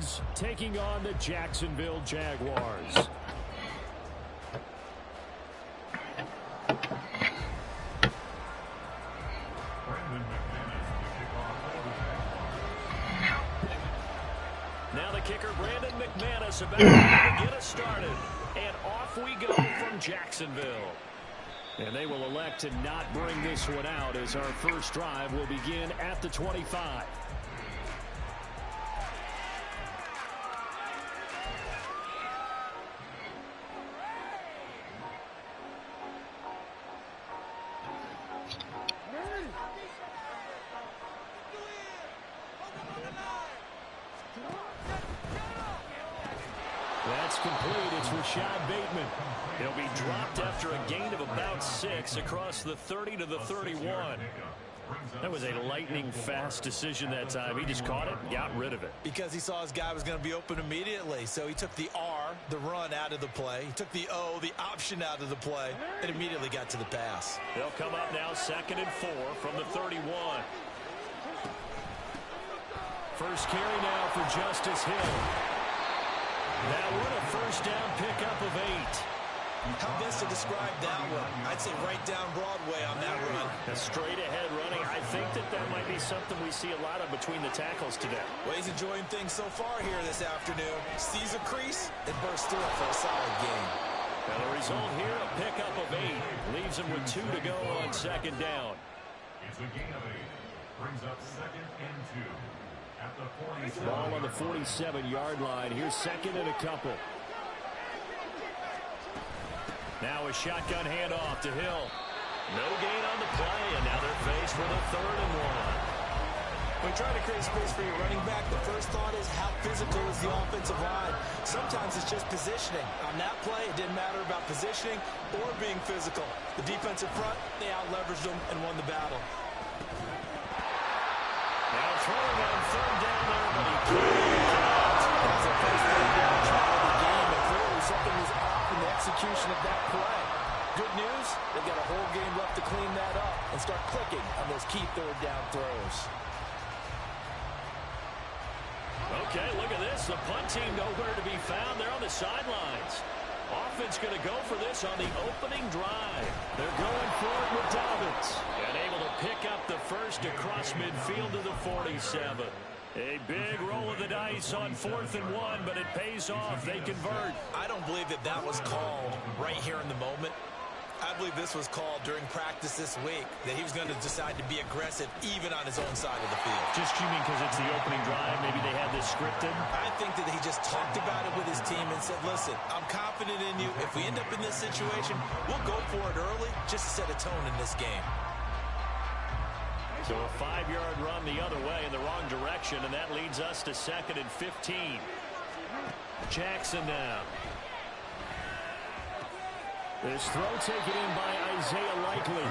Dolphins taking on the Jacksonville Jaguars. Now the kicker, Brandon McManus, about to get us started. And off we go from Jacksonville. And they will elect to not bring this one out as our first drive will begin at the 25. That's complete. It's Rashad Bateman. He'll be dropped after a gain of about 6 across the 30 to the 31. That was a lightning-fast decision that time. He just caught it and got rid of it. Because he saw his guy was going to be open immediately. So he took the R, the run, out of the play. He took the O, the option, out of the play, and immediately got to the pass. They'll come up now 2nd and 4 from the 31. First carry now for Justice Hill. That one a first down pickup of 8. How best to describe that one? I'd say right down Broadway on that run. A straight ahead running. I think that might be something we see a lot of between the tackles today. Well, he's enjoying things so far here this afternoon. Sees a crease and bursts through it for a solid gain. Now the result here, a pickup of 8. Leaves him with 2 to go on 2nd down. It's a gain of 8. Brings up 2nd and 2. At the 47. Ball on the 47-yard line. Here's 2nd and a couple. Now a shotgun handoff to Hill. No gain on the play, and now they're faced with a 3rd and 1. When you're trying to create space for your running back, the first thought is how physical is the offensive line. Sometimes it's just positioning. On that play, it didn't matter about positioning or being physical. The defensive front, they out-leveraged them and won the battle. Now throwing on 3rd down there, but he can't. That's a first 3rd down try of the game, and clearly something was off in the execution of that play. Good news, they've got a whole game left to clean that up and start clicking on those key 3rd down throws. Okay, look at this. The punt team nowhere to be found. They're on the sidelines. Offense going to go for this on the opening drive. They're going for it with Dobbins. And able to pick up the first across midfield to the 47. A big roll of the dice on 4th and 1, but it pays off. They convert. I don't believe that was called right here in the moment. I believe this was called during practice this week, that he was going to decide to be aggressive even on his own side of the field. Just you mean because it's the opening drive? Maybe they had this scripted? I think that he just talked about it with his team and said, listen, I'm confident in you. If we end up in this situation, we'll go for it early just to set a tone in this game. So a 5-yard run the other way in the wrong direction, and that leads us to 2nd and 15. Jackson now. This throw taken in by Isaiah Likely.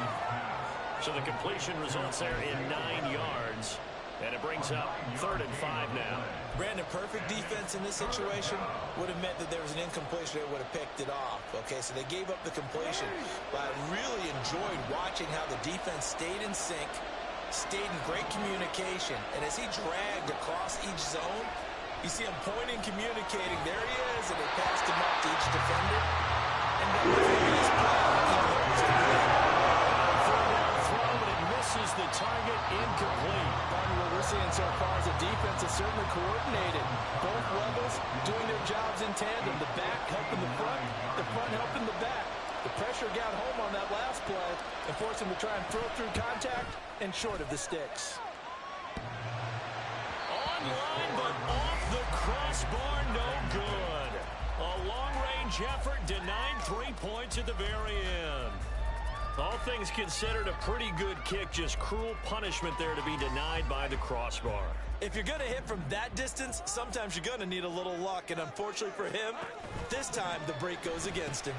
So the completion results there in 9 yards. And it brings up 3rd and 5 now. Brandon, perfect defense in this situation would have meant that there was an incompletion. They would have picked it off. Okay, so they gave up the completion. But I really enjoyed watching how the defense stayed in sync, stayed in great communication. And as he dragged across each zone, you see him pointing, communicating. There he is, and they passed him up to each defender. And then this play, even though it was complete. 3rd down throw, but it misses the target, incomplete. What we're seeing so far is the defense is certainly coordinated. Both levels doing their jobs in tandem. The back helping the front helping the back. The pressure got home on that last play and forced him to try and throw through contact and short of the sticks. Online, but off the crossbar, no good. A long-range effort denied 3 points at the very end. All things considered, a pretty good kick, just cruel punishment there to be denied by the crossbar. If you're going to hit from that distance, sometimes you're going to need a little luck, and unfortunately for him, this time the break goes against him.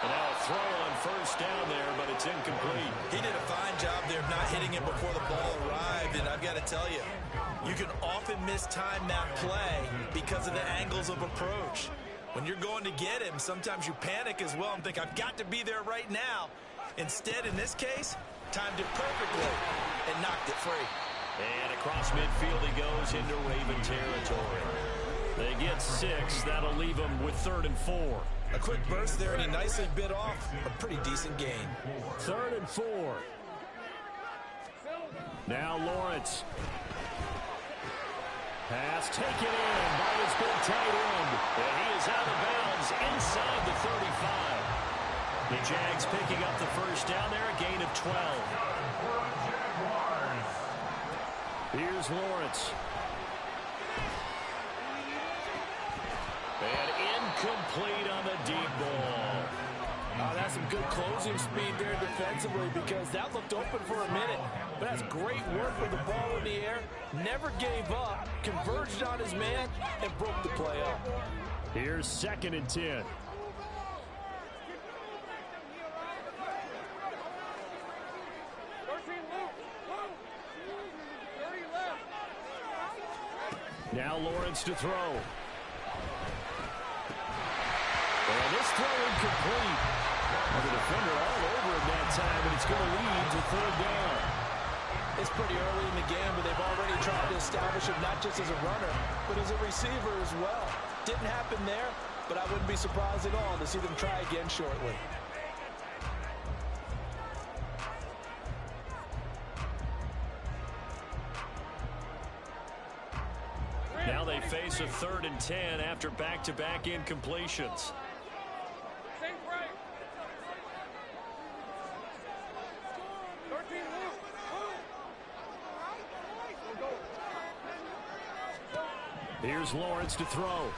And now a throw on 1st down there, but it's incomplete. He did a fine job there of not hitting it before the ball arrived, and I've got to tell you, you can often mistime that play because of the angles of approach. When you're going to get him, sometimes you panic as well and think, I've got to be there right now. Instead, in this case, timed it perfectly and knocked it free. And across midfield he goes into Raven territory. They get 6. That'll leave them with 3rd and 4. A quick burst there, and he nicely bit off a pretty decent gain. 3rd and 4. Now Lawrence. Pass taken in by his big tight end. And he is out of bounds inside the 35. The Jags picking up the first down there, a gain of 12. Here's Lawrence. And incomplete on the deep ball. Oh, that's some good closing speed there defensively because that looked open for a minute. But that's great work with the ball in the air. Never gave up, converged on his man, and broke the play up. Here's 2nd and 10. Now Lawrence to throw. And this throw incomplete. The defender all over him that time, and it's going to lead to 3rd down. It's pretty early in the game, but they've already tried to establish him not just as a runner, but as a receiver as well. Didn't happen there, but I wouldn't be surprised at all to see them try again shortly. Now they face a 3rd and 10 after back-to-back incompletions. Here's Lawrence to throw.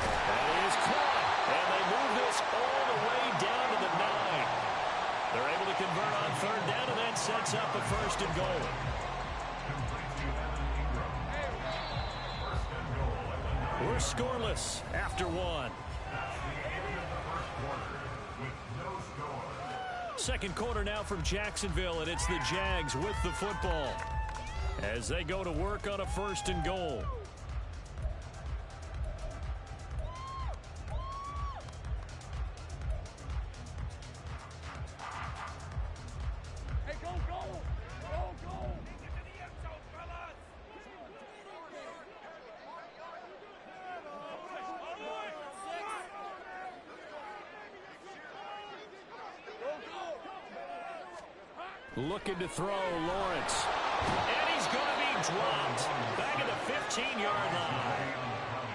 That is caught. And they move this all the way down to the 9. They're able to convert on 3rd down, and that sets up a 1st and goal. We're scoreless after 1. Second quarter now from Jacksonville, and it's the Jags with the football as they go to work on a 1st and goal. Hey, go, go! Go, go! Looking to throw, Lawrence. And he's going to be dropped back at the 15-yard line.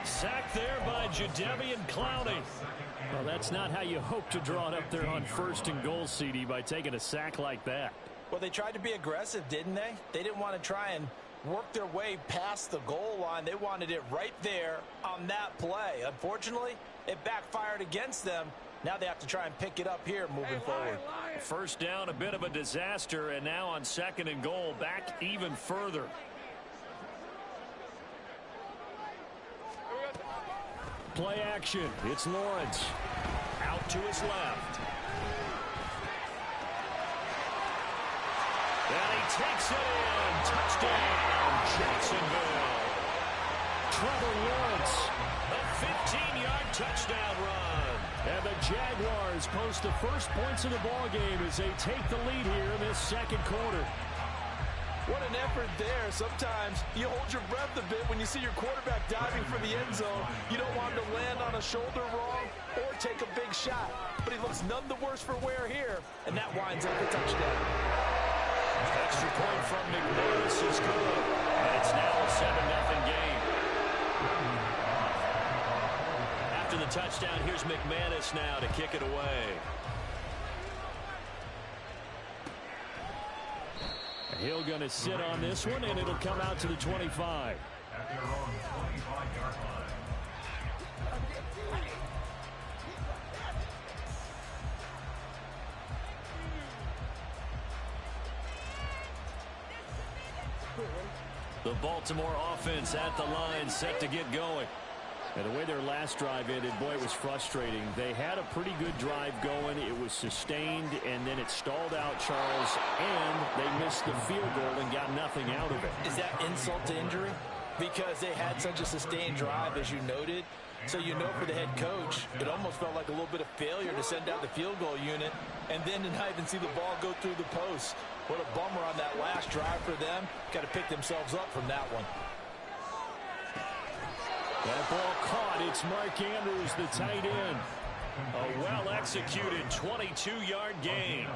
Sacked there by Jadeveon Clowney. Well, that's not how you hope to draw it up there on 1st and goal, CD, by taking a sack like that. Well, they tried to be aggressive, didn't they? They didn't want to try and work their way past the goal line. They wanted it right there on that play. Unfortunately, it backfired against them. Now they have to try and pick it up here moving forward. First down, a bit of a disaster, and now on 2nd and goal, back even further. Play action. It's Lawrence. Out to his left. And he takes it in. Touchdown, Jacksonville. Trevor Lawrence, a 15-yard touchdown run. And the Jaguars post the first points of the ball game as they take the lead here in this 2nd quarter. What an effort there. Sometimes you hold your breath a bit when you see your quarterback diving for the end zone. You don't want him to land on a shoulder wrong or take a big shot. But he looks none the worse for wear here, and that winds up a touchdown. Extra point from McManus is good. And it's now a 7-0 game. After the touchdown, here's McManus now to kick it away. Hill going to sit on this one, and it'll come out to the 25. At their own 25-yard line. The Baltimore offense at the line, set to get going. And the way their last drive ended, boy, it was frustrating. They had a pretty good drive going. It was sustained, and then it stalled out, Charles, and they missed the field goal and got nothing out of it. Is that insult to injury? Because they had such a sustained drive, as you noted, So you know for the head coach, it almost felt like a little bit of failure to send out the field goal unit and then to not even see the ball go through the post. What a bummer on that last drive for them. Got to pick themselves up from that one. That ball caught. It's Mark Andrews, the tight end. A well-executed 22-yard gain.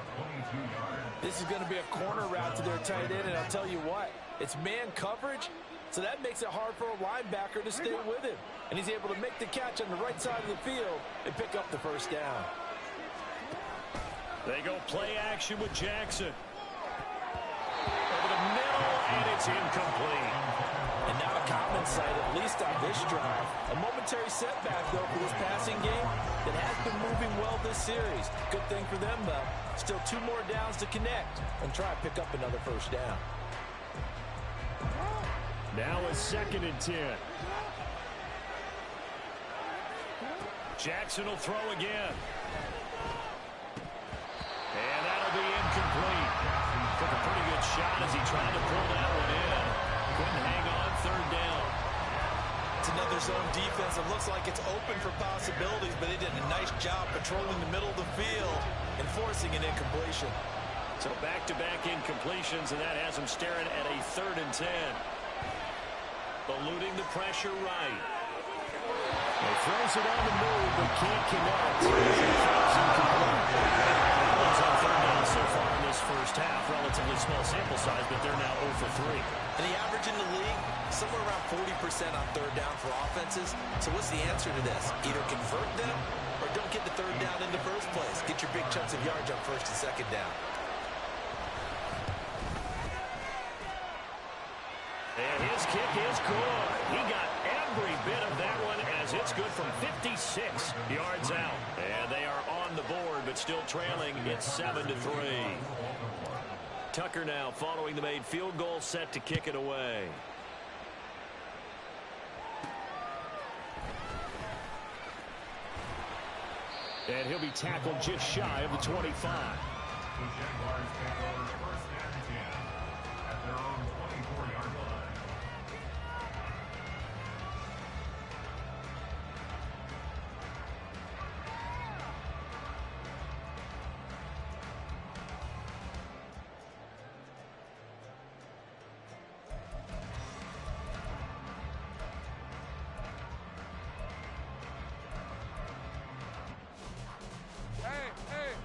This is going to be a corner route to their tight end, and I'll tell you what, it's man coverage, so that makes it hard for a linebacker to stay with him. And he's able to make the catch on the right side of the field and pick up the first down. They go play action with Jackson. Over the middle, and it's incomplete. And now a common sight, at least on this drive. A momentary setback, though, for this passing game that has been moving well this series. Good thing for them, though. Still 2 more downs to connect and try to pick up another first down. Now a 2nd and 10. Jackson will throw again. And that'll be incomplete. Took a pretty good shot as he tried to pull that one in. Couldn't hang on, 3rd down. It's another zone defense. It looks like it's open for possibilities, but they did a nice job patrolling the middle of the field and forcing an incompletion. So back-to-back incompletions, and that has him staring at a 3rd and 10. Eluding the pressure right. He throws it on the move, but can't connect. Cowboys on 3rd down so far in this first half. Relatively small sample size, but they're now 0 for 3. And the average in the league, somewhere around 40% on 3rd down for offenses. So what's the answer to this? Either convert them or don't get the 3rd down in the first place. Get your big chunks of yards on 1st and 2nd down. And his kick is good. He got every bit of that one as it's good from 56 yards out. And they are on the board, but still trailing. It's 7-3. Tucker now following the made field goal, set to kick it away. And he'll be tackled just shy of the 25. The Jaguars take over 1st and 10 at their own 24-yard line.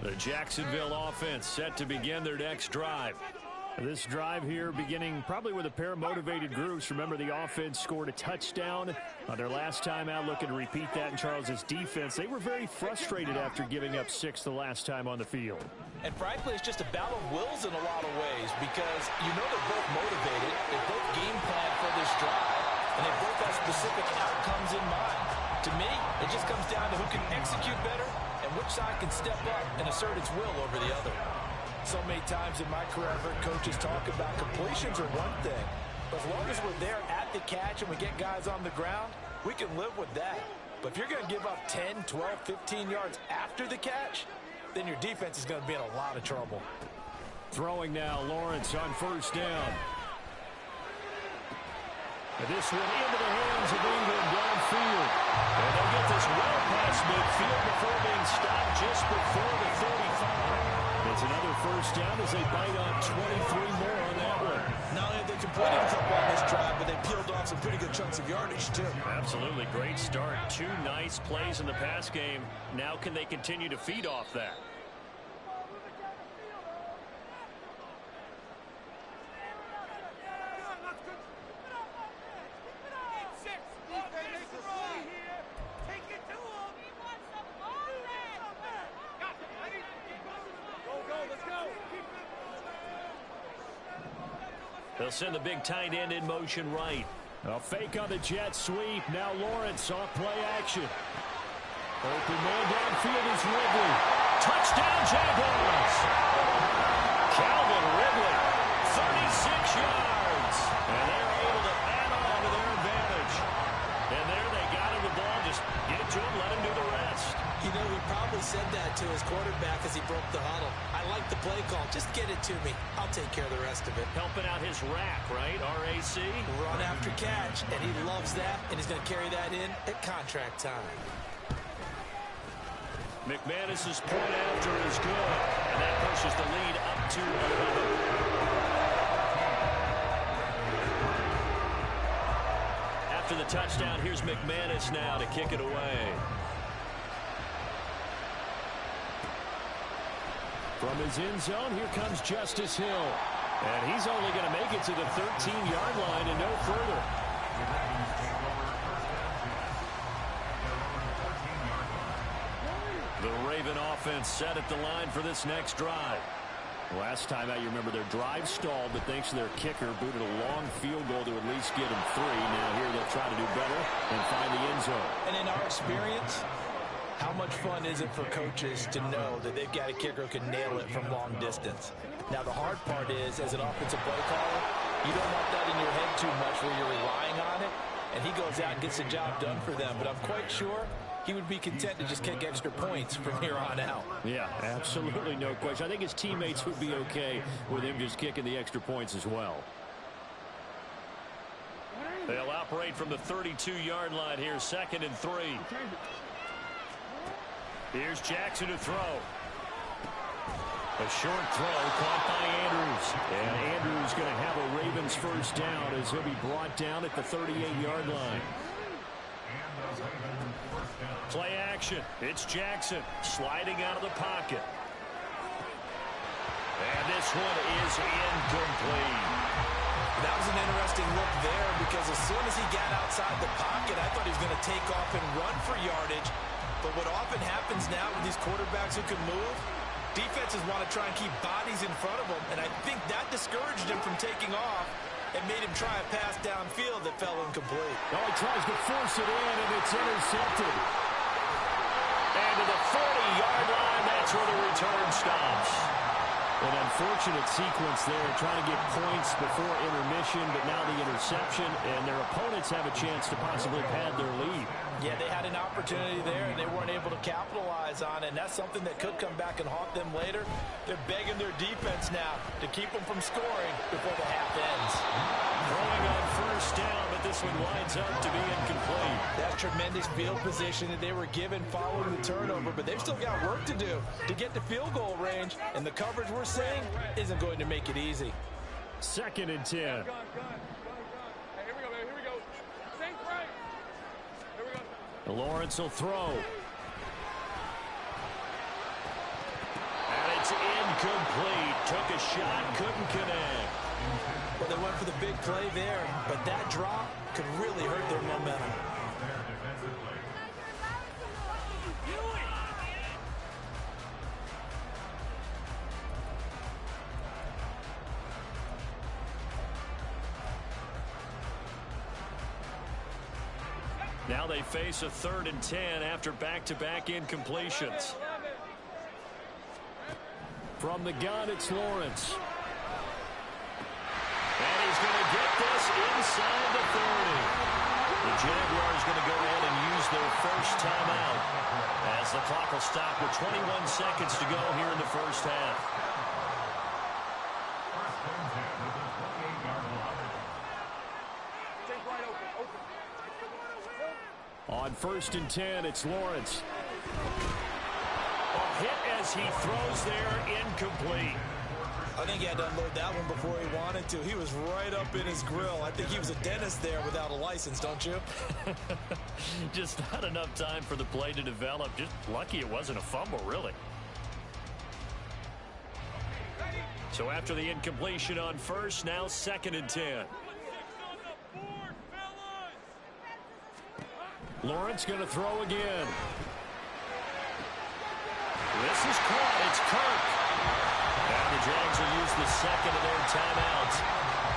The Jacksonville offense set to begin their next drive. This drive here beginning probably with a pair of motivated groups. Remember, the offense scored a touchdown on their last time out, looking to repeat that in Charles's defense. They were very frustrated after giving up 6 the last time on the field. And frankly, it's just a battle of wills in a lot of ways because you know they're both motivated. They both game plan for this drive, and they both have specific outcomes in mind. To me, it just comes down to who can execute better and which side can step up and assert its will over the other. So many times in my career, I've heard coaches talk about completions are one thing, but as long as we're there at the catch and we get guys on the ground, we can live with that. But if you're going to give up 10, 12, 15 yards after the catch, then your defense is going to be in a lot of trouble. Throwing now, Lawrence on 1st down. And this one into the hands of England downfield. And they'll get this well past midfield before being stopped just before the 35. It's another 1st down as they bite on 23 more on that one. Not only have they completed a couple on this drive, but they peeled off some pretty good chunks of yardage, too. Absolutely. Great start. 2 nice plays in the pass game. Now can they continue to feed off that? They'll send the big tight end in motion right. A fake on the jet sweep. Now Lawrence off play action. Open man downfield is Ridley. Touchdown Jaguars. Calvin Ridley, 36 yards. And they're able to add on to their advantage. And there they got him the ball. Just get it to him, let him do the rest. You know, he probably said that to his quarterback as he broke the huddle. I like the play call. Just get it to me. I'll take care of the rest of it. Helping out his rack, right? RAC. Run after catch, and he loves that, and he's going to carry that in at contract time. McManus's point after is good, and that pushes the lead up to 11. After the touchdown, here's McManus now to kick it away. From his end zone, here comes Justice Hill. And he's only going to make it to the 13-yard line and no further. The Raven offense set at the line for this next drive. Last time out, you remember their drive stalled, but thanks to their kicker, booted a long field goal to at least get them 3. Now here they'll try to do better and find the end zone. And in our experience, how much fun is it for coaches to know that they've got a kicker who can nail it from long distance? Now, the hard part is, as an offensive play caller, you don't want that in your head too much where you're relying on it, and he goes out and gets the job done for them. But I'm quite sure he would be content to just kick extra points from here on out. Yeah, absolutely no question. I think his teammates would be okay with him just kicking the extra points as well. They'll operate from the 32-yard line here, 2nd and 3. Here's Jackson to throw. A short throw caught by Andrews. And Andrews going to have a Ravens first down as he'll be brought down at the 38-yard line. Play action. It's Jackson sliding out of the pocket. And this one is incomplete. That was an interesting look there because as soon as he got outside the pocket, I thought he was going to take off and run for yardage. But what often happens now with these quarterbacks who can move, defenses want to try and keep bodies in front of them, and I think that discouraged him from taking off and made him try a pass downfield that fell incomplete. Oh, he tries to force it in, and it's intercepted. And to the 40-yard line, that's where the return stops. An unfortunate sequence there, trying to get points before intermission, but now the interception, and their opponents have a chance to possibly pad their lead. Yeah, they had an opportunity there, and they weren't able to capitalize on it, and that's something that could come back and haunt them later. They're begging their defense now to keep them from scoring before the half ends. Throwing on first down, but this one winds up to be incomplete. That tremendous field position that they were given following the turnover, but they've still got work to do to get to field goal range, and the coverage we're seeing isn't going to make it easy. 2nd and 10. Hey, here we go, man. Here we go. Think right. Here we go. Lawrence will throw. And it's incomplete. Took a shot, couldn't connect. Well, they went for the big play there, but that drop could really hurt their momentum. Now they face a 3rd and 10 after back-to-back incompletions. From the gun, it's Lawrence. And he's going to get this inside the 30. The Jaguars going to go ahead and use their first timeout as the clock will stop with 21 seconds to go here in the first half. On 1st and 10, it's Lawrence. A hit as he throws there, incomplete. I think he had to unload that one before he wanted to. He was right up in his grill. I think he was a dentist there without a license, don't you? Just not enough time for the play to develop. Just lucky it wasn't a fumble, really. So after the incompletion on first, now 2nd and 10. Lawrence going to throw again. This is caught. It's Kirk. And the Jags will use the 2nd of their timeouts.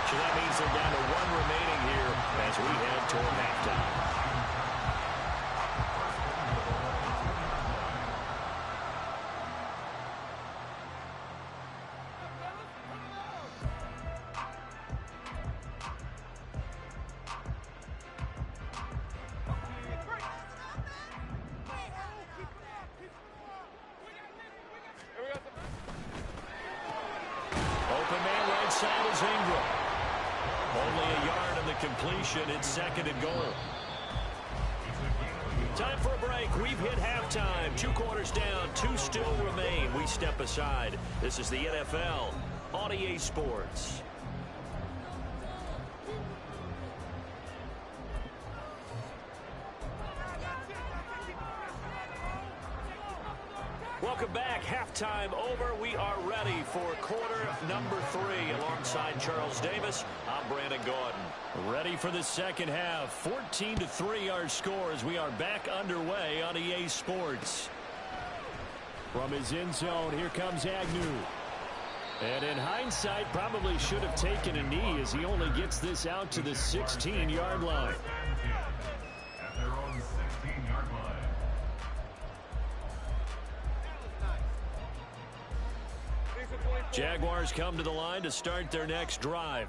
So that means they're down to 1 remaining here as we head toward halftime. Here's Ingram. Only a yard on the completion. It's 2nd and goal. Time for a break. We've hit halftime. 2 quarters down. 2 still remain. We step aside. This is the NFL on EA Sports. Welcome back. Halftime over. We are ready for quarter number 3. Alongside Charles Davis, I'm Brandon Gaudin. Ready for the second half. 14-3 our score as we are back underway on EA Sports. From his end zone, here comes Agnew. And in hindsight, probably should have taken a knee as he only gets this out to the 16-yard line. At their own 16-yard line. Jaguars come to the line to start their next drive.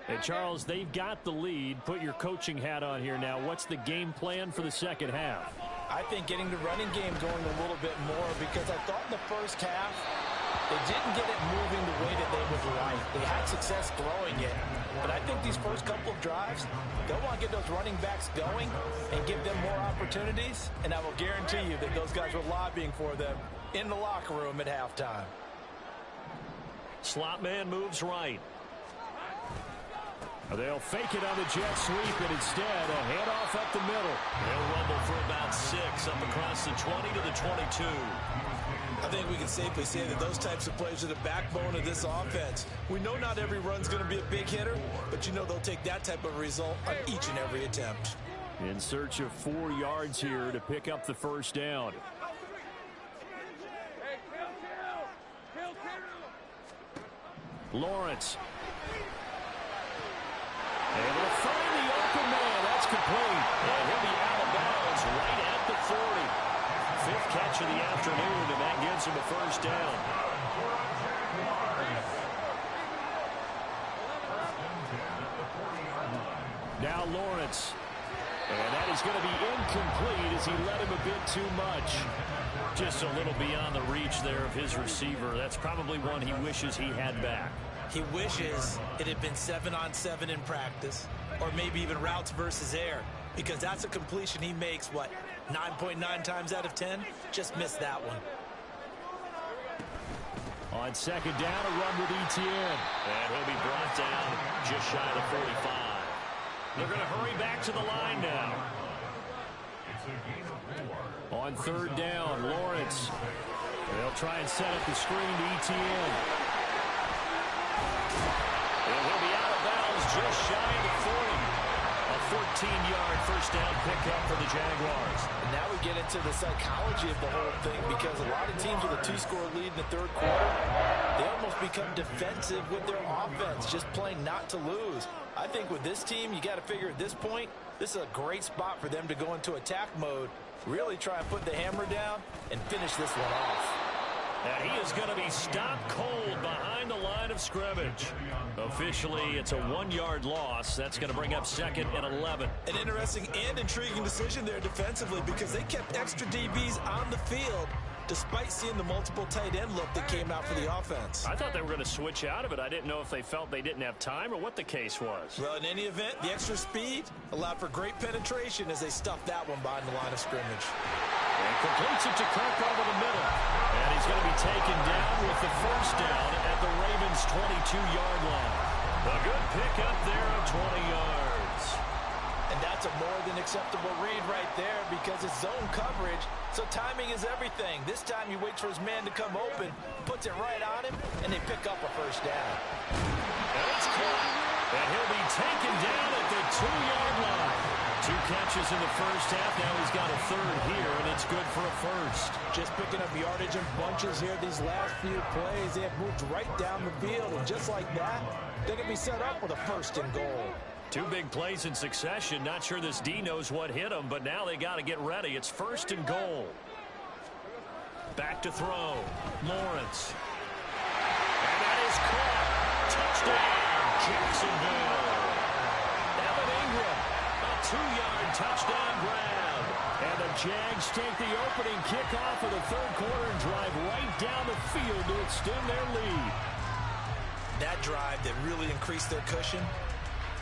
Hey, Charles, they've got the lead. Put your coaching hat on here now. What's the game plan for the second half? I think getting the running game going a little bit more, because I thought in the first half they didn't get it moving the way that they would like. They had success throwing it, but I think these first couple of drives, they'll want to get those running backs going and give them more opportunities, and I will guarantee you that those guys were lobbying for them in the locker room at halftime. Slot man moves right. They'll fake it on the jet sweep, and instead a handoff up the middle. They'll rumble for about 6 up across the 20 to the 22. I think we can safely say that those types of plays are the backbone of this offense. We know not every run's going to be a big hitter, but you know they'll take that type of result on each and every attempt. In search of 4 yards here to pick up the first down. Lawrence. Able to find the open man. That's complete. And he'll be out of bounds right at the 40. 5th catch of the afternoon, and that gives him a first down. Now Lawrence. And that is going to be incomplete as he led him a bit too much. Just a little beyond the reach there of his receiver. That's probably one he wishes he had back. He wishes it had been 7-on-7 in practice, or maybe even routes versus air, because that's a completion he makes, 9.9 times out of 10? Just missed that one. On second down, a run with Etienne. And he'll be brought down just shy of the 45. They're going to hurry back to the line now. On third down, Lawrence. They'll try and set up the screen to Etienne. And he'll be out of bounds just shy of the 40. A 14-yard first down pickup for the Jaguars. And now we get into the psychology of the whole thing, because a lot of teams with a 2-score lead in the third quarter, they almost become defensive with their offense, just playing not to lose. I think with this team, you got to figure at this point, this is a great spot for them to go into attack mode, really try and put the hammer down and finish this one off. And he is going to be stopped cold behind the line of scrimmage. Officially, it's a 1-yard loss. That's going to bring up 2nd and 11. An interesting and intriguing decision there defensively, because they kept extra DBs on the field despite seeing the multiple tight end look that came out for the offense. I thought they were going to switch out of it. I didn't know if they felt they didn't have time or what the case was. Well, in any event, the extra speed allowed for great penetration as they stuffed that one behind the line of scrimmage. And completes it to Kirk over the middle. And he's going to be taken down with the first down at the Ravens' 22-yard line. A good pickup there of 20 yards. And that's a more than acceptable read right there, because it's zone coverage, so timing is everything. This time he waits for his man to come open, puts it right on him, and they pick up a first down. And it's caught. And he'll be taken down at the 2-yard line. 2 catches in the first half. Now he's got a third here, and it's good for a first. Just picking up yardage in bunches here these last few plays. They have moved right down the field, and just like that, they're going to be set up with a 1st and goal. 2 big plays in succession. Not sure this D knows what hit him, but now they got to get ready. It's 1st and goal. Back to throw. Lawrence. And that is caught. Touchdown, Jacksonville. Evan Ingram, a 2-yard touchdown grab. And the Jags take the opening kickoff of the third quarter and drive right down the field to extend their lead. That drive that really increased their cushion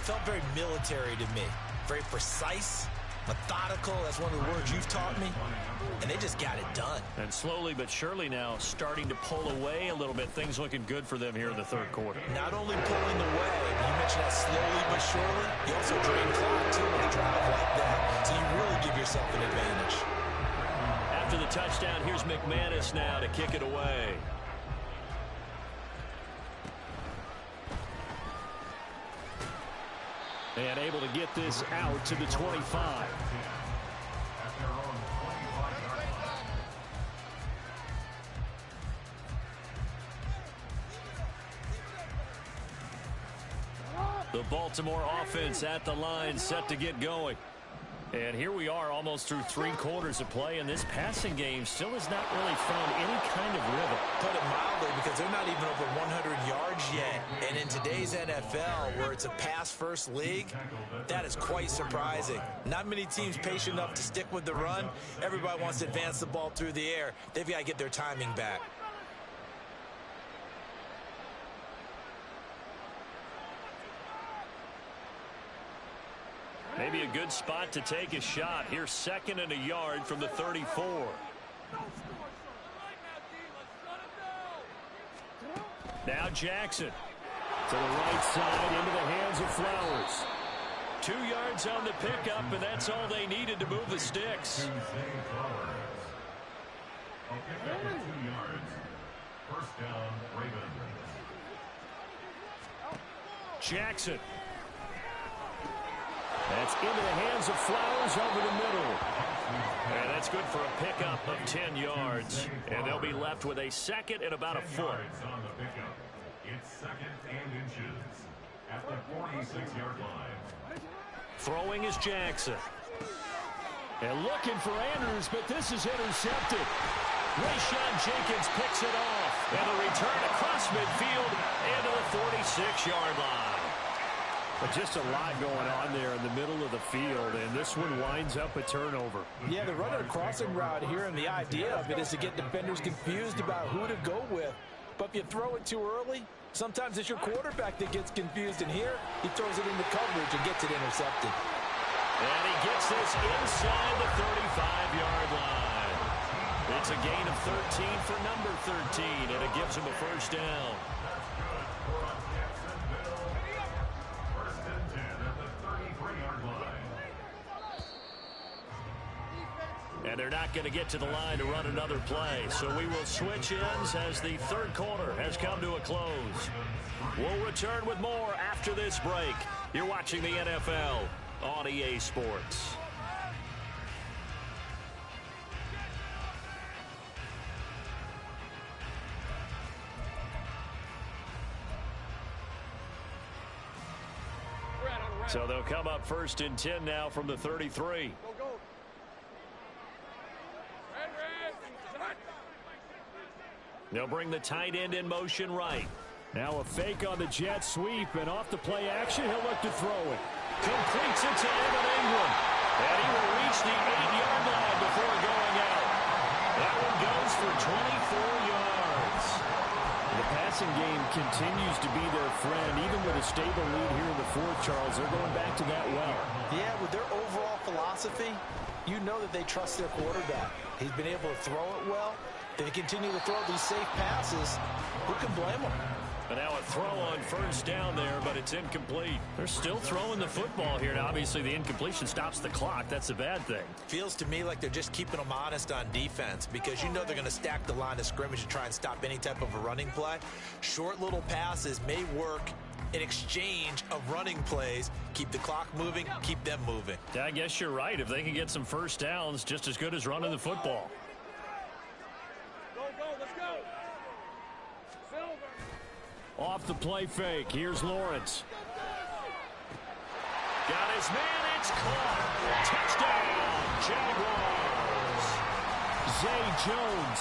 felt very military to me. Very precise, methodical. That's one of the words you've taught me. And they just got it done. And slowly but surely now starting to pull away a little bit. Things looking good for them here in the third quarter. Not only pulling away, but you mentioned that slowly but surely. You also drain clock, too, with a drive like that. So you really give yourself an advantage. After the touchdown, here's McManus now to kick it away. And able to get this out to the 25. The Baltimore offense at the line, set to get going. And here we are almost through 3 quarters of play, and this passing game still has not really found any kind of rhythm. Put it mildly, because they're not even over 100 yards yet. And in today's NFL, where it's a pass-first league, that is quite surprising. Not many teams patient enough to stick with the run. Everybody wants to advance the ball through the air. They've got to get their timing back. Maybe a good spot to take a shot. Here's 2nd and a yard from the 34. Now Jackson to the right side into the hands of Flowers. 2 yards on the pickup, and that's all they needed to move the sticks. First down, Ravens. Jackson. That's into the hands of Flowers over the middle. And that's good for a pickup of 10 yards. And they'll be left with a 2nd and about a foot. On the pickup. It's 2nd and inches at the 46-yard line. Throwing is Jackson. And looking for Andrews, but this is intercepted. Rayshawn Jenkins picks it off. And a return across midfield into the 46-yard line. But just a lot going on there in the middle of the field, and this one winds up a turnover. Yeah, they're running a crossing route here, and the idea of it is to get defenders confused about who to go with. But if you throw it too early, sometimes it's your quarterback that gets confused, and here he throws it into coverage and gets it intercepted. And he gets this inside the 35-yard line. It's a gain of 13 for number 13, and it gives him a first down. And they're not going to get to the line to run another play. So we will switch ends as the third quarter has come to a close. We'll return with more after this break. You're watching the NFL on EA Sports. So they'll come up 1st and 10 now from the 33. They'll bring the tight end in motion right. Now a fake on the jet sweep, and off the play action, he'll look to throw it. Completes it to Evan Ingram. And he will reach the 8-yard line before going out. That one goes for 24 yards. The passing game continues to be their friend, even with a stable lead here in the fourth, Charles. They're going back to that well. Yeah, with their overall philosophy, you know that they trust their quarterback. He's been able to throw it well. They continue to throw these safe passes. Who can blame them? But now a throw on first down there, but it's incomplete. They're still throwing the football here. Now, obviously, the incompletion stops the clock. That's a bad thing. Feels to me like they're just keeping them honest on defense, because you know they're going to stack the line of scrimmage and try and stop any type of a running play. Short little passes may work in exchange of running plays. Keep the clock moving, keep them moving. Yeah, I guess you're right. If they can get some first downs, just as good as running the football. Off the play fake. Here's Lawrence. Got his man. It's caught. Touchdown, Jaguars. Zay Jones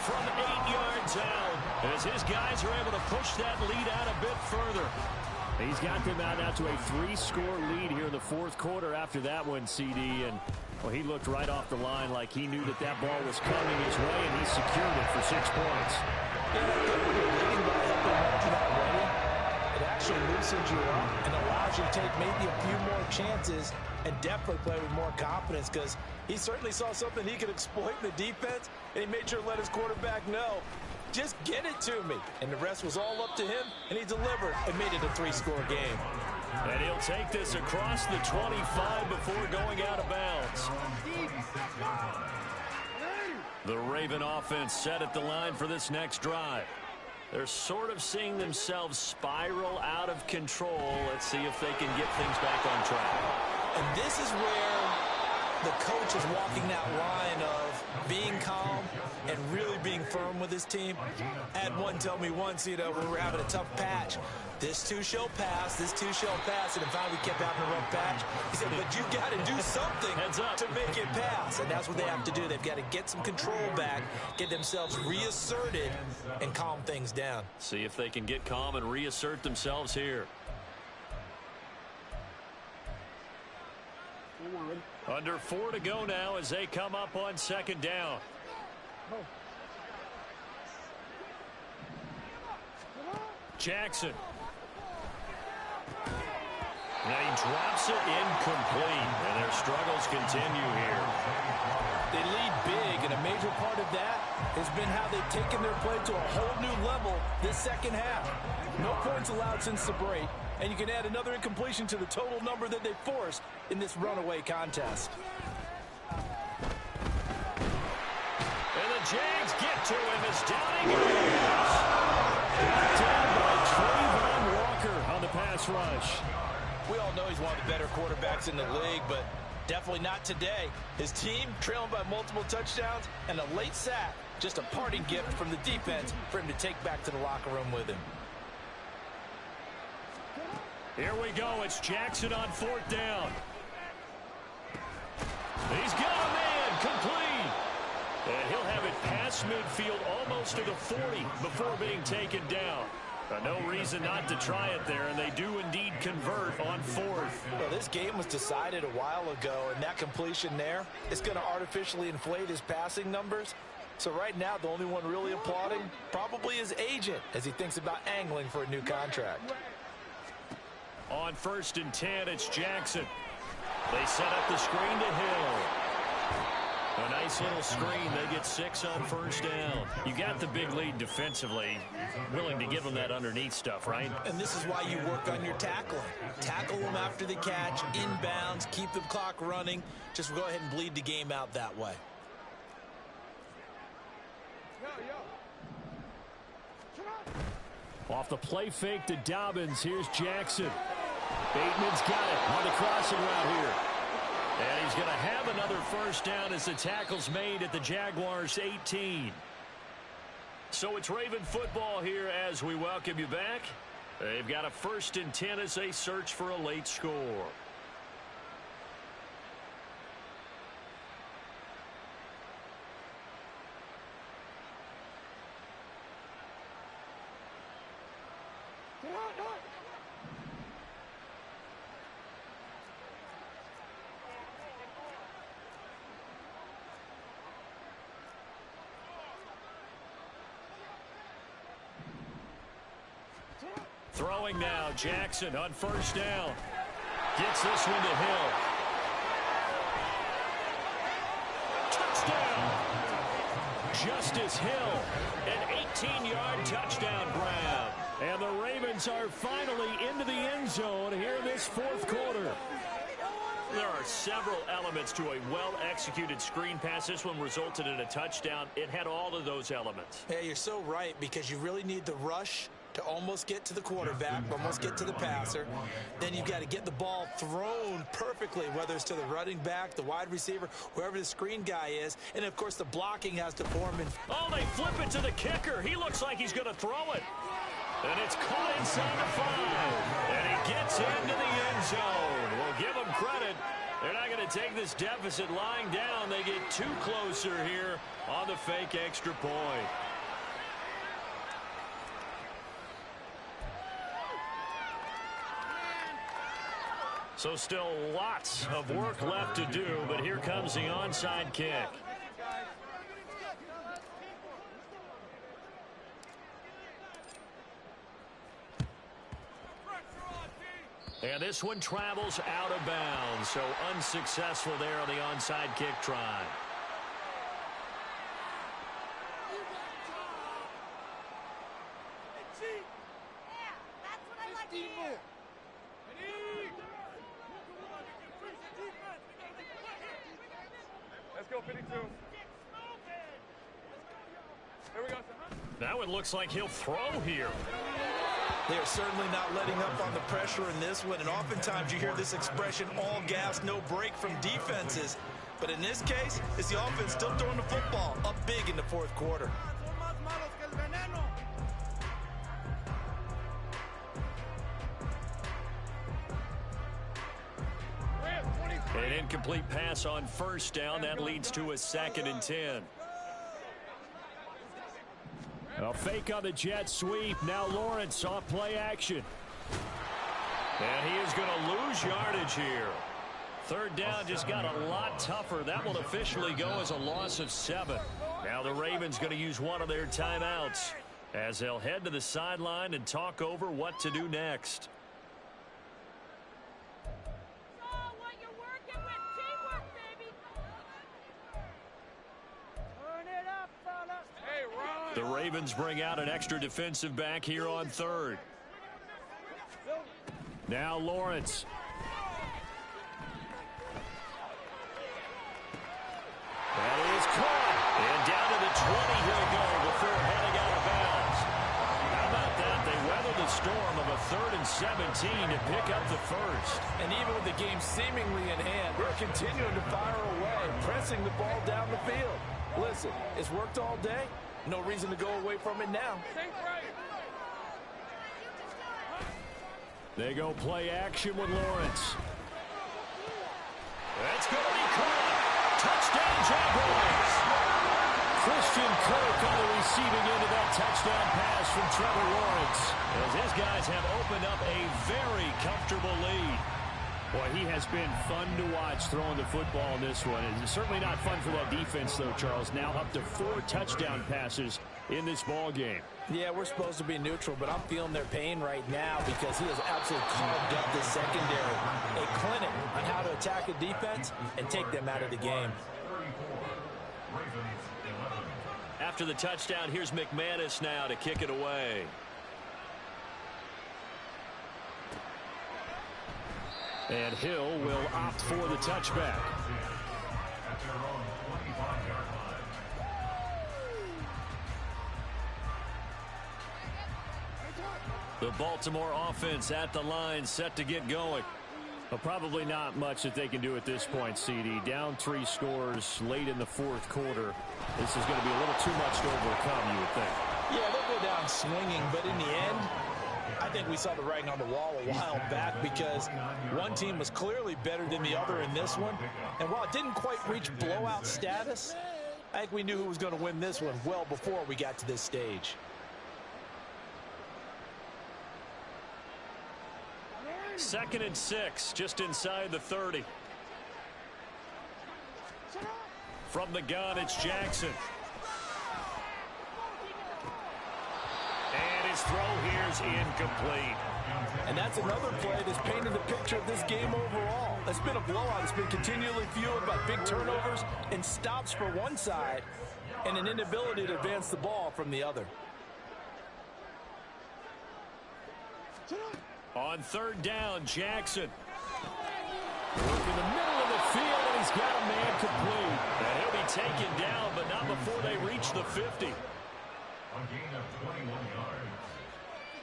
from 8 yards out as his guys are able to push that lead out a bit further. He's got them out now to a 3-score lead here in the fourth quarter after that one, CD. And, well, he looked right off the line like he knew that that ball was coming his way, and he secured it for 6 points. actually loosens you up and allows you to take maybe a few more chances and definitely play with more confidence, because he certainly saw something he could exploit in the defense, and he made sure to let his quarterback know, just get it to me. And the rest was all up to him, and he delivered and made it a 3-score game. And he'll take this across the 25 before going out of bounds. The Raven offense set at the line for this next drive. They're sort of seeing themselves spiral out of control. Let's see if they can get things back on track. And this is where the coach is walking that line of being calm and really being firm with his team. I had one tell me once, we were having a tough patch. This too shall pass, this too shall pass. And finally we kept having a rough patch. He said, but you got to do something to make it pass. And that's what they have to do. They've got to get some control back, get themselves reasserted, and calm things down. See if they can get calm and reassert themselves here. Under 4 to go now as they come up on second down. Jackson. Now he drops it incomplete, and their struggles continue here. They lead big, and a major part of that has been how they've taken their play to a whole new level this second half. No points allowed since the break, and you can add another incompletion to the total number that they forced in this runaway contest. And the Jags get to him as down he goes. Down by Trayvon Walker on the pass rush. We all know he's one of the better quarterbacks in the league, but definitely not today. His team trailing by multiple touchdowns and a late sack. Just a parting gift from the defense for him to take back to the locker room with him. Here we go. It's Jackson on 4th down. He's got a man complete. And he'll have it past midfield almost to the 40 before being taken down. No reason not to try it there, and they do indeed convert on 4th. Well, this game was decided a while ago, and that completion there is going to artificially inflate his passing numbers. So right now, the only one really applauding probably his agent as he thinks about angling for a new contract. On 1st and 10, it's Jackson. They set up the screen to Hill. A nice little screen. They get 6 on 1st down. You got the big lead defensively. Willing to give them that underneath stuff, right? And this is why you work on your tackling. Tackle them after the catch, inbounds, keep the clock running. Just go ahead and bleed the game out that way. Off the play fake to Dobbins. Here's Jackson. Bateman's got it on the crossing route here. And he's going to have another 1st down as the tackle's made at the Jaguars' 18. So it's Raven football here as we welcome you back. They've got a 1st and 10 as they search for a late score. Throwing now, Jackson on 1st down. Gets this one to Hill. Touchdown! Justice Hill, an 18-yard touchdown grab. And the Ravens are finally into the end zone here in this 4th quarter. There are several elements to a well-executed screen pass. This one resulted in a touchdown. It had all of those elements. Yeah, you're so right, because you really need the rush to almost get to the quarterback, almost get to the passer. Then you've got to get the ball thrown perfectly, whether it's to the running back, the wide receiver, whoever the screen guy is. And, of course, the blocking has to form. Oh, they flip it to the kicker. He looks like he's going to throw it. And it's caught inside the 5. And he gets into the end zone. We'll give him credit. They're not going to take this deficit lying down. They get 2 closer here on the fake extra point. So still lots of work left to do, but here comes the onside kick. And this one travels out of bounds, so unsuccessful there on the onside kick try. Let's go, 52. Here we go, son. Now it looks like he'll throw here. They are certainly not letting up on the pressure in this one, and oftentimes you hear this expression, all gas, no break from defenses. But in this case, it's the offense still throwing the football up big in the fourth quarter. An incomplete pass on first down. That leads to a 2nd and 10. A fake on the jet sweep. Now Lawrence off play action. And he is going to lose yardage here. 3rd down just got a lot tougher. That will officially go as a loss of 7. Now the Ravens going to use one of their timeouts as they'll head to the sideline and talk over what to do next. The Ravens bring out an extra defensive back here on 3rd. Now Lawrence. That is caught. And down to the 20 he'll go before heading out of bounds. How about that? They weathered the storm of a 3rd and 17 to pick up the first. And even with the game seemingly in hand, they're continuing to fire away, pressing the ball down the field. Listen, it's worked all day. No reason to go away from it now. They go play action with Lawrence. That's going to be caught. Touchdown, Jaguars. Christian Kirk on the receiving end of that touchdown pass from Trevor Lawrence, as his guys have opened up a very comfortable lead. Boy, he has been fun to watch throwing the football in this one. It's certainly not fun for that defense, though, Charles. Now up to 4 touchdown passes in this ball game. Yeah, we're supposed to be neutral, but I'm feeling their pain right now because he has absolutely carved up the secondary. A clinic on how to attack a defense and take them out of the game. After the touchdown, here's McManus now to kick it away. And Hill will opt for the touchback. The Baltimore offense at the line, set to get going. Well, probably not much that they can do at this point, CD. Down 3 scores late in the fourth quarter. This is going to be a little too much to overcome, you would think. Yeah, they'll go down swinging, but in the end, I think we saw the writing on the wall a while back because one team was clearly better than the other in this one. And while it didn't quite reach blowout status, I think we knew who was going to win this one well before we got to this stage. Second and 6, just inside the 30. From the gun, it's Jackson. And his throw here is incomplete. And that's another play that's painted the picture of this game overall. It's been a blowout. It's been continually fueled by big turnovers and stops for one side and an inability to advance the ball from the other. On 3rd down, Jackson. Work in the middle of the field, and he's got a man complete. And he'll be taken down, but not before they reach the 50. A gain of 21 yards.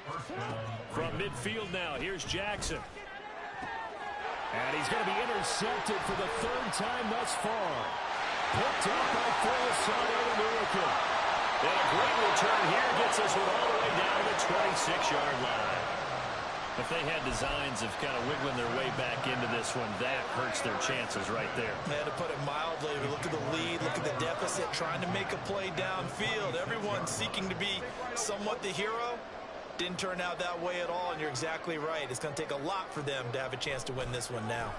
First down. From midfield now, here's Jackson. And he's going to be intercepted for the 3rd time thus far. Picked up by Fulasano and Hurricane. And a great return here gets us all the way down to the 26-yard line. If they had designs of kind of wiggling their way back into this one, that hurts their chances right there. Man, to put it mildly, look at the lead, look at the deficit, trying to make a play downfield. Everyone seeking to be somewhat the hero. Didn't turn out that way at all, and you're exactly right. It's going to take a lot for them to have a chance to win this one now.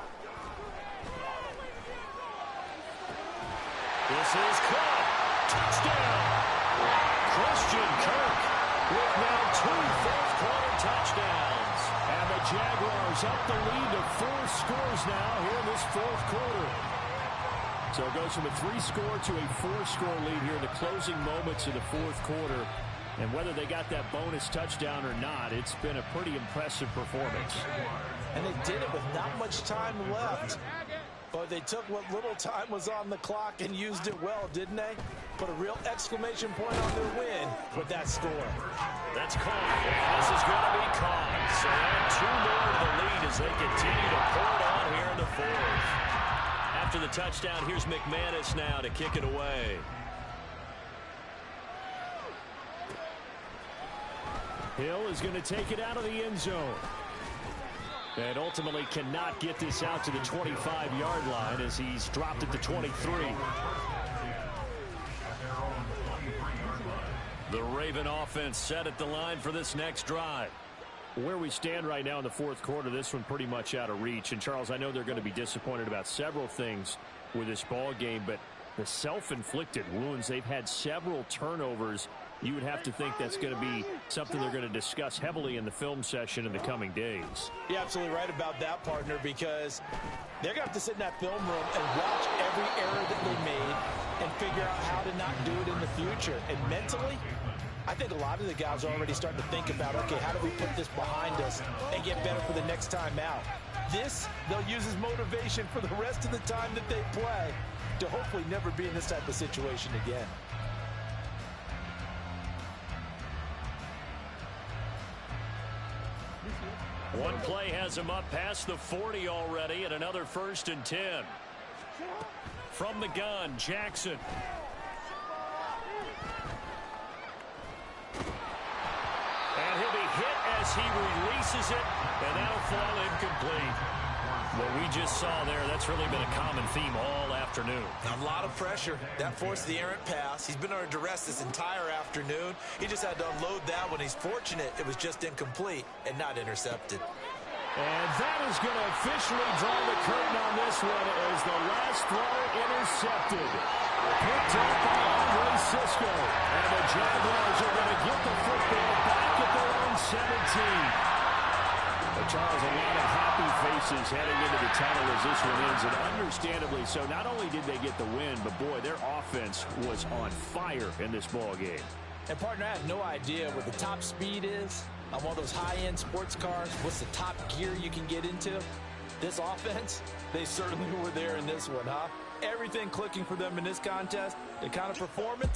This is caught. Touchdown. Christian Kirk with now 2 fourth-quarter touchdowns. And the Jaguars up the lead to 4 scores now here in this fourth quarter. So it goes from a 3-score to a 4-score lead here in the closing moments of the fourth quarter. And whether they got that bonus touchdown or not, it's been a pretty impressive performance. And they did it with not much time left. But they took what little time was on the clock and used it well, didn't they? Put a real exclamation point on their win with that score. That's caught. And this is going to be caught. So add 2 more to the lead as they continue to pour it on here in the fourth. After the touchdown, here's McManus now to kick it away. Hill is going to take it out of the end zone. And ultimately cannot get this out to the 25-yard line as he's dropped at the 23. The Raven offense set at the line for this next drive. Where we stand right now in the fourth quarter, this one pretty much out of reach. And, Charles, I know they're going to be disappointed about several things with this ball game, but the self-inflicted wounds, they've had several turnovers. You would have to think that's going to be something they're going to discuss heavily in the film session in the coming days. You're absolutely right about that, partner, because they're going to have to sit in that film room and watch every error that they made and figure out how to not do it in the future. And mentally, I think a lot of the guys are already starting to think about, okay, how do we put this behind us and get better for the next time out? This, they'll use as motivation for the rest of the time that they play to hopefully never be in this type of situation again. One play has him up past the 40 already, and another 1st and 10. From the gun, Jackson. And he'll be hit as he releases it, and that'll fall incomplete. What we just saw there, that's really been a common theme all afternoon. A lot of pressure. That forced the errant pass. He's been under duress this entire afternoon. He just had to unload that one. He's fortunate it was just incomplete and not intercepted. And that is going to officially draw the curtain on this one as the last throw intercepted. Picked up by Andre Cisco. And the Jaguars are going to get the football back at their own 17. But Charles, a lot of happy faces heading into the tunnel as this one ends, and understandably so. Not only did they get the win, but boy, their offense was on fire in this ball game. And partner, I have no idea what the top speed is on one of those high-end sports cars. What's the top gear you can get into? This offense, they certainly were there in this one, huh? Everything clicking for them in this contest, the kind of performance